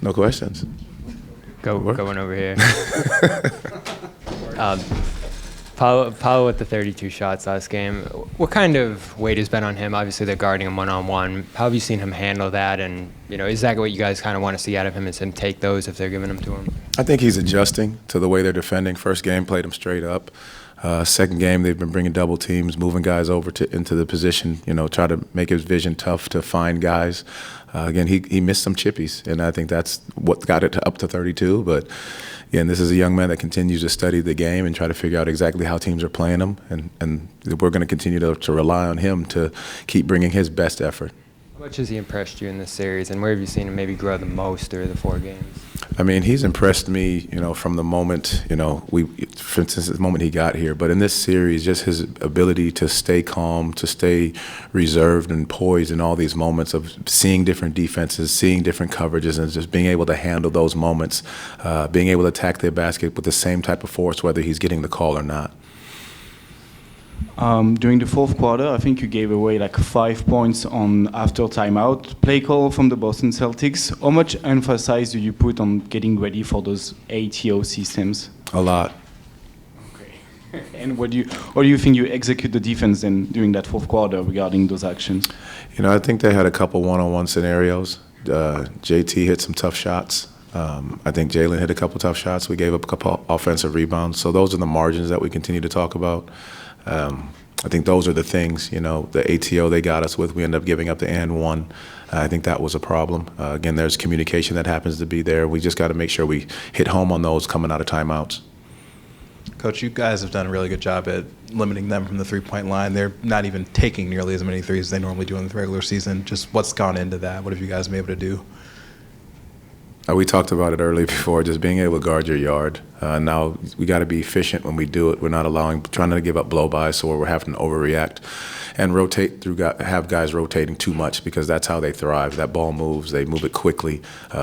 No questions. Going over here. Paulo with the 32 shots last game. What kind of weight has been on him? Obviously, they're guarding him one-on-one. How have you seen him handle that? And, is that what you guys kind of want to see out of him, is him take those if they're giving them to him? I think he's adjusting to the way they're defending. First game, played him straight up. Second game, they've been bringing double teams, moving guys over into the position, try to make his vision tough to find guys. Again, he missed some chippies, and I think that's what got it up to 32. But, again, this is a young man that continues to study the game and try to figure out exactly how teams are playing him, and we're going to continue to rely on him to keep bringing his best effort. How much has he impressed you in this series, and where have you seen him maybe grow the most through the 4 games? I mean, he's impressed me, from the moment, for instance, the moment he got here. But in this series, just his ability to stay calm, to stay reserved and poised in all these moments of seeing different defenses, seeing different coverages, and just being able to handle those moments, being able to attack their basket with the same type of force, whether he's getting the call or not. During the fourth quarter, I think you gave away like 5 points on after timeout. Play call from the Boston Celtics. How much emphasis do you put on getting ready for those ATO systems? A lot. Okay. And what do you think you execute the defense then during that fourth quarter regarding those actions? I think they had a couple one-on-one scenarios. JT hit some tough shots. I think Jalen hit a couple tough shots. We gave up a couple offensive rebounds. So those are the margins that we continue to talk about. I think those are the things, the ATO they got us with. We ended up giving up the and one. I think that was a problem. Again, there's communication that happens to be there. We just got to make sure we hit home on those coming out of timeouts. Coach, you guys have done a really good job at limiting them from the three-point line. They're not even taking nearly as many threes as they normally do in the regular season. Just what's gone into that? What have you guys been able to do? We talked about it earlier before, just being able to guard your yard. Now we got to be efficient when we do it. We're not trying to give up blow-bys, so we're having to overreact and rotate through, have guys rotating too much because that's how they thrive. That ball moves, they move it quickly.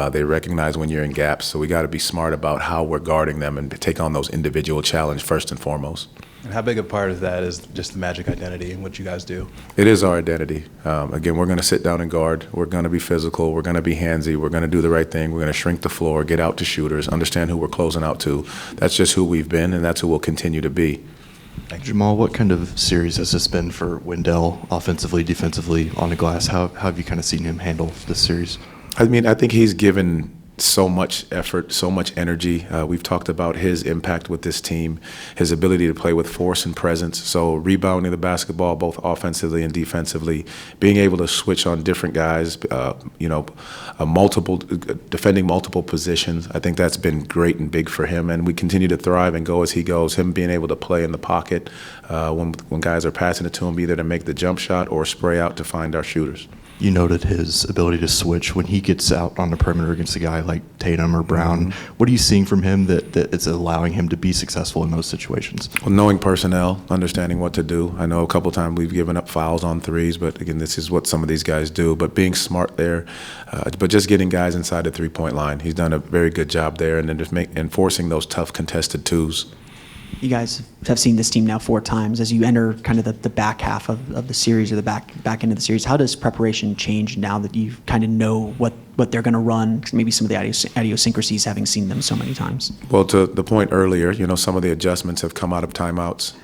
They recognize when you're in gaps, so we got to be smart about how we're guarding them and take on those individual challenges first and foremost. And how big a part of that is just the Magic identity and what you guys do? It is our identity. Again, we're going to sit down and guard. We're going to be physical. We're going to be handsy. We're going to do the right thing. We're going to shrink the floor, get out to shooters, understand who we're closing out to. That's just who we've been, and that's who we'll continue to be. Jamahl, what kind of series has this been for Wendell, offensively, defensively, on the glass? How have you kind of seen him handle this series? I mean, I think he's given so much effort, so much energy. We've talked about his impact with this team, his ability to play with force and presence. So rebounding the basketball, both offensively and defensively, being able to switch on different guys, defending multiple positions. I think that's been great and big for him. And we continue to thrive and go as he goes. Him being able to play in the pocket when guys are passing it to him, either to make the jump shot or spray out to find our shooters. You noted his ability to switch when he gets out on the perimeter against a guy like Tatum or Brown. Mm-hmm. What are you seeing from him that is allowing him to be successful in those situations? Well, knowing personnel, understanding what to do. I know a couple times we've given up fouls on threes, but again, this is what some of these guys do. But being smart there, but just getting guys inside the three-point line. He's done a very good job there, and then just enforcing those tough contested twos. You guys have seen this team now 4 times. As you enter kind of the back half of the series or the back end of the series, how does preparation change now that you kind of know what they're going to run, maybe some of the idiosyncrasies having seen them so many times? Well, to the point earlier, some of the adjustments have come out of timeouts,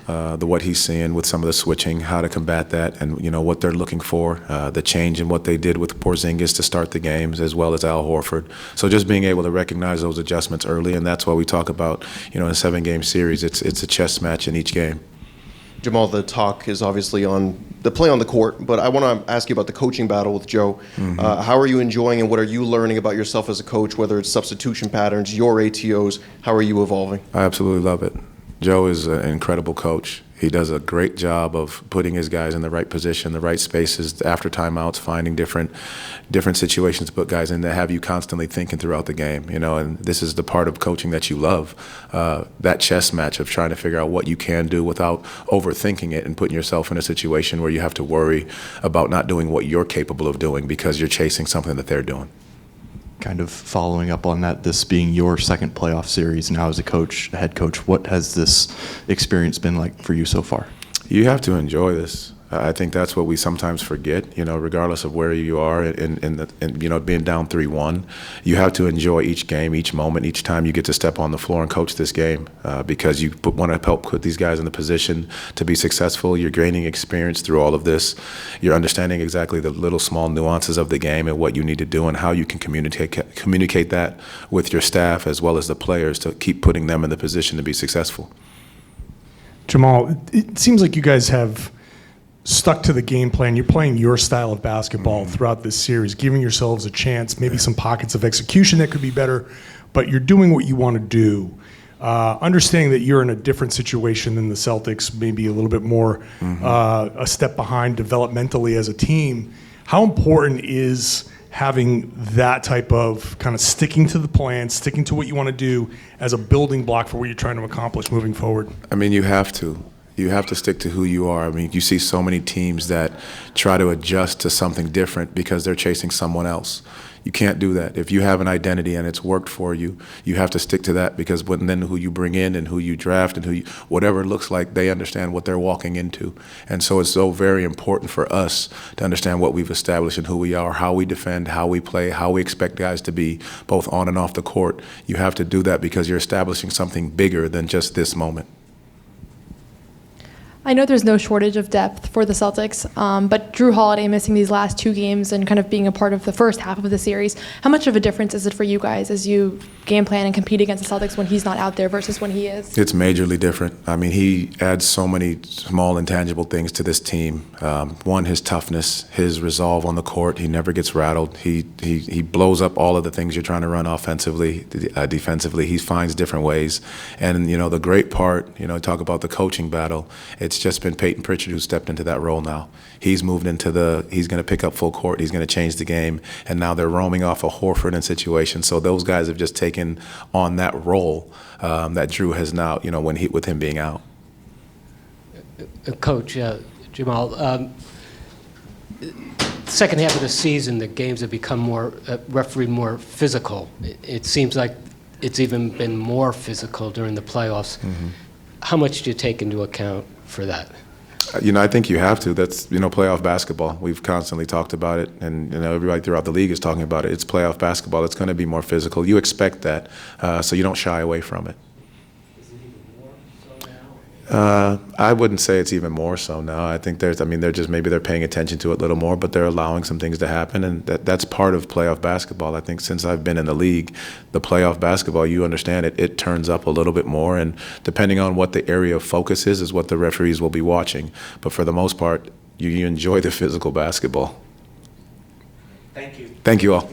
what he's seeing with some of the switching, how to combat that, and, what they're looking for, the change in what they did with Porzingis to start the games, as well as Al Horford. So just being able to recognize those adjustments early, and that's why we talk about, in a 7-game series, it's a chess match in each game. Jamahl, the talk is obviously on the play on the court, but I want to ask you about the coaching battle with Joe. Mm-hmm. How are you enjoying and what are you learning about yourself as a coach, whether it's substitution patterns, your ATOs? How are you evolving? I absolutely love it. Joe is an incredible coach. He does a great job of putting his guys in the right position, the right spaces, after timeouts, finding different situations to put guys in that have you constantly thinking throughout the game. And this is the part of coaching that you love, that chess match of trying to figure out what you can do without overthinking it and putting yourself in a situation where you have to worry about not doing what you're capable of doing because you're chasing something that they're doing. Kind of following up on that, this being your second playoff series now as a head coach, what has this experience been like for you so far? You have to enjoy this. I think that's what we sometimes forget, regardless of where you are in being down 3-1, you have to enjoy each game, each moment, each time you get to step on the floor and coach this game because you want to help put these guys in the position to be successful. You're gaining experience through all of this. You're understanding exactly the little small nuances of the game and what you need to do and how you can communicate that with your staff as well as the players to keep putting them in the position to be successful. Jamahl, it seems like you guys have stuck to the game plan. You're playing your style of basketball throughout this series, giving yourselves a chance, maybe some pockets of execution that could be better, but you're doing what you want to do. Understanding that you're in a different situation than the Celtics, maybe a little bit more a step behind developmentally as a team, how important is having that type of kind of sticking to the plan, sticking to what you want to do as a building block for what you're trying to accomplish moving forward? I mean, you have to. You have to stick to who you are. I mean, you see so many teams that try to adjust to something different because they're chasing someone else. You can't do that. If you have an identity and it's worked for you, you have to stick to that because then who you bring in and who you draft and whatever it looks like, they understand what they're walking into. And so it's so very important for us to understand what we've established and who we are, how we defend, how we play, how we expect guys to be both on and off the court. You have to do that because you're establishing something bigger than just this moment. I know there's no shortage of depth for the Celtics, but Jrue Holiday missing these last 2 games and kind of being a part of the first half of the series, how much of a difference is it for you guys as you game plan and compete against the Celtics when he's not out there versus when he is? It's majorly different. I mean, he adds so many small intangible things to this team. One, his toughness, his resolve on the court. He never gets rattled. He blows up all of the things you're trying to run offensively, defensively. He finds different ways. And, the great part, talk about the coaching battle, it's just been Payton Pritchard who stepped into that role now. He's moved he's going to pick up full court. He's going to change the game. And now they're roaming off of Horford in situations. So those guys have just taken on that role that Jrue has now, with him being out. Coach, Jamahl, second half of the season, the games have become more physical. It seems like it's even been more physical during the playoffs. Mm-hmm. How much do you take into account for that? I think you have to. That's, playoff basketball. We've constantly talked about it, and, everybody throughout the league is talking about it. It's playoff basketball. It's going to be more physical. You expect that, so you don't shy away from it. Is it even more so now? I wouldn't say it's even more so now. I think they're paying attention to it a little more, but they're allowing some things to happen, and that's part of playoff basketball. I think since I've been in the league, the playoff basketball, you understand it turns up a little bit more, and depending on what the area of focus is what the referees will be watching. But for the most part, you enjoy the physical basketball. Thank you. Thank you all.